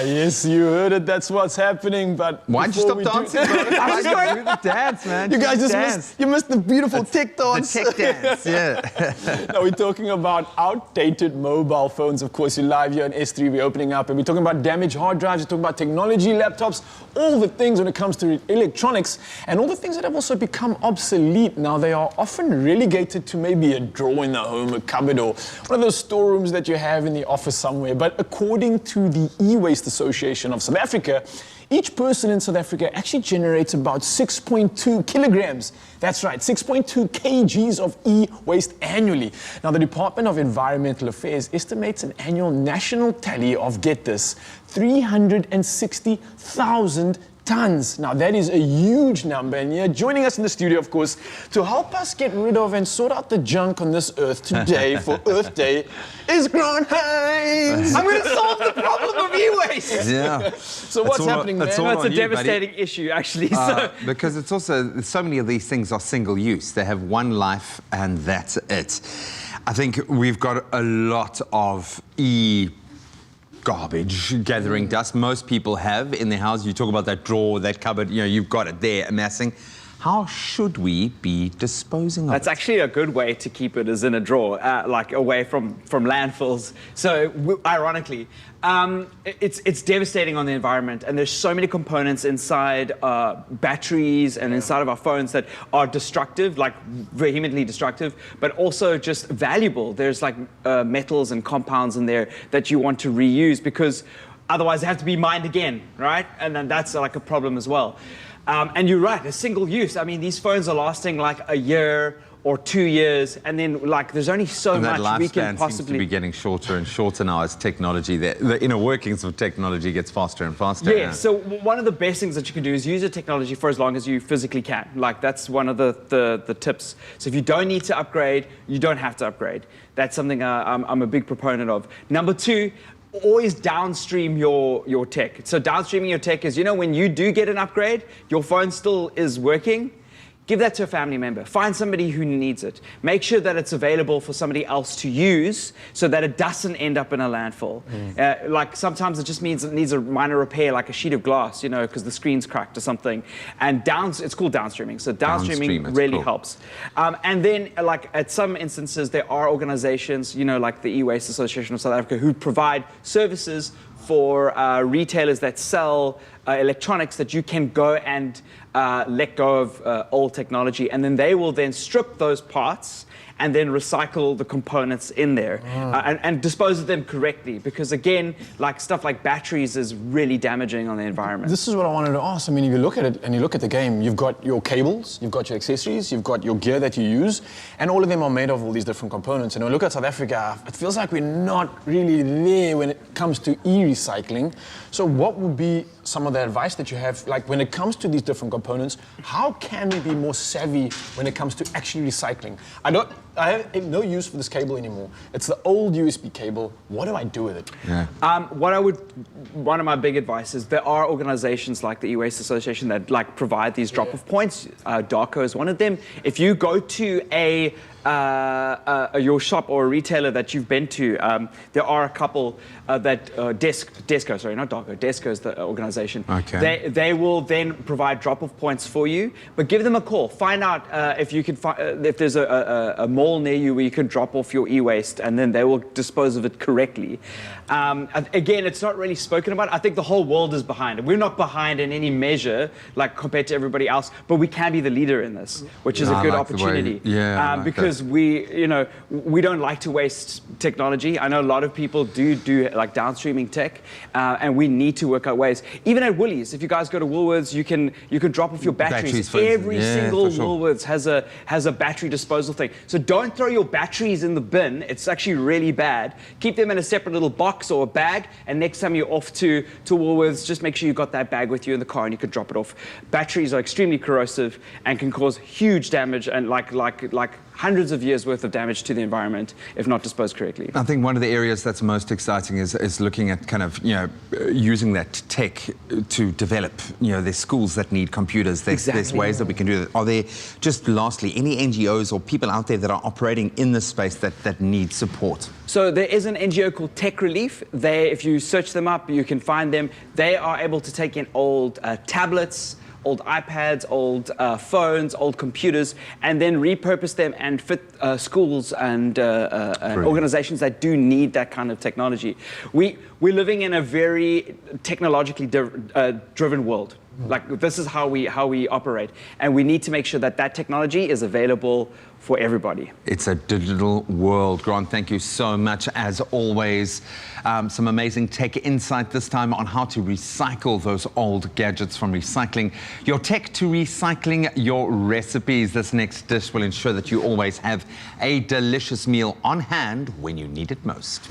Yes, you heard it. That's what's happening. But why'd you stop dancing, bro? Why'd you do the dance, man? You guys just missed the beautiful tech dance. The tech dance, yeah. Now we're talking about outdated mobile phones. Of course, you're live here on S3. We're opening up, and we're talking about damaged hard drives. We're talking about technology, laptops, all the things when it comes to electronics, and all the things that have also become obsolete. Now they are often relegated to maybe a drawer in the home, a cupboard, or one of those storerooms that you have in the office somewhere. But according to the E-Waste Association of South Africa, each person in South Africa actually generates about 6.2 kilograms. That's right, 6.2 kgs of e-waste annually. Now, the Department of Environmental Affairs estimates an annual national tally of, get this, 360,000 tons. Now, that is a huge number, and you're joining us in the studio, of course, to help us get rid of and sort out the junk on this earth today for Earth Day is Grant Hines. I'm going to solve the problem of e-waste. Yeah. So what's happening, man? It's a devastating issue, actually. Because it's also, so many of these things are single use. They have one life, and that's it. I think we've got a lot of garbage gathering dust. Most people have in their house. You talk about that drawer, that cupboard, you know, you've got it there amassing. How should we be disposing of it? That's actually a good way to keep it, is in a drawer, like away from landfills. So ironically, it's devastating on the environment, and there's so many components inside batteries and inside of our phones that are destructive, like vehemently destructive, but also just valuable. There's like metals and compounds in there that you want to reuse, because otherwise they have to be mined again, right? And then that's like a problem as well. And you're right, a single use. I mean, these phones are lasting like a year or 2 years, and then like there's only so much we can possibly. Seems to be getting shorter and shorter now as technology, the inner workings of technology gets faster and faster. Yeah, so one of the best things that you can do is use the technology for as long as you physically can. Like, that's one of the tips. So if you don't need to upgrade, you don't have to upgrade. That's something I'm a big proponent of. Number two, always downstream your tech. So downstreaming your tech is, you know, when you do get an upgrade, your phone still is working, give that to a family member. Find somebody who needs it. Make sure that it's available for somebody else to use so that it doesn't end up in a landfill. Like sometimes it just means it needs a minor repair, like a sheet of glass, you know, because the screen's cracked or something. And it's called downstreaming. So downstreaming really helps. And then, like, at some instances, there are organizations, you know, like the E-Waste Association of South Africa, who provide services for retailers that sell electronics, that you can go and let go of old technology, and then they will then strip those parts and then recycle the components in there and dispose of them correctly, because again, like stuff like batteries is really damaging on the environment. This is what I wanted to ask. I mean, if you look at it and you look at the game, you've got your cables, you've got your accessories, you've got your gear that you use, and all of them are made of all these different components. And when we look at South Africa, it feels like we're not really there when it comes to e-recycling. So what would be some of the advice that you have, like when it comes to these different components, how can we be more savvy when it comes to actually recycling? I have no use for this cable anymore. It's the old USB cable. What do I do with it? Yeah. One of my big advice is there are organizations like the E-Waste Association that like provide these drop-off points. Darko is one of them. If you go to your shop or a retailer that you've been to, there are a couple Desco, sorry, not Darko, Desco is the organization. Okay. They will then provide drop-off points for you, but give them a call. Find out if you can if there's a mall near you where you can drop off your e-waste, and then they will dispose of it correctly. Again, it's not really spoken about. I think the whole world is behind it. We're not behind in any measure, like compared to everybody else, but we can be the leader in this, which is a good opportunity. Because we don't like to waste technology. I know a lot of people do like downstreaming tech, and we need to work out ways. Even at Woolies, if you guys go to Woolworths, you can drop off your batteries. Every single Woolworths has a battery disposal thing. So don't throw your batteries in the bin. It's actually really bad. Keep them in a separate little box or a bag, and next time you're off to Woolworths, just make sure you've got that bag with you in the car and you can drop it off. Batteries are extremely corrosive and can cause huge damage, and like hundreds of years worth of damage to the environment if not disposed correctly. I think one of the areas that's most exciting is looking at kind of, using that tech to develop, there's schools that need computers, there's ways that we can do that. Are there, just lastly, any NGOs or people out there that are operating in this space that need support? So there is an NGO called Tech Relief. If you search them up, you can find them. They are able to take in old tablets, old iPads, old phones, old computers, and then repurpose them and fit schools and organizations that do need that kind of technology. We're living in a very technologically driven world. Like, this is how we operate, and we need to make sure that that technology is available for everybody. It's a digital world. Grant, thank you so much, as always. Some amazing tech insight this time on how to recycle those old gadgets, from recycling your tech to recycling your recipes. This next dish will ensure that you always have a delicious meal on hand when you need it most.